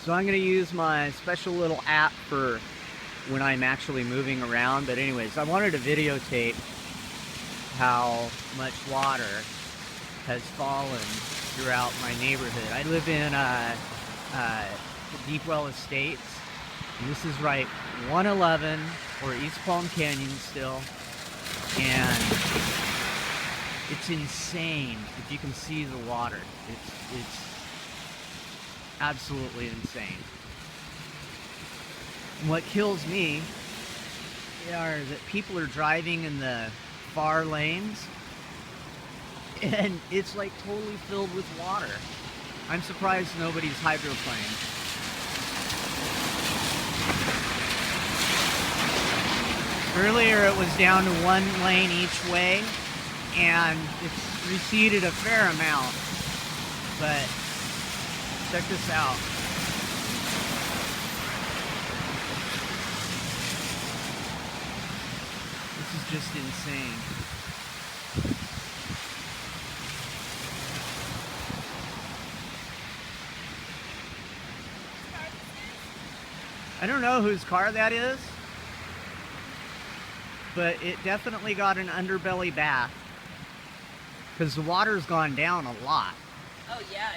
So I'm going to use my special little app for when I'm actually moving around. But anyways, I wanted to videotape how much water has fallen throughout my neighborhood. I live in Deepwell Estates, and this is right 111 or East Palm Canyon still, and it's insane. If you can see the water, it's absolutely insane. And what kills me are that people are driving in the far lanes and it's like totally filled with water. I'm surprised nobody's hydroplaned. Earlier it was down to one lane each way and it's receded a fair amount, but check this out. This is just insane. I don't know whose car that is, but it definitely got an underbelly bath because the water's gone down a lot. Oh yeah,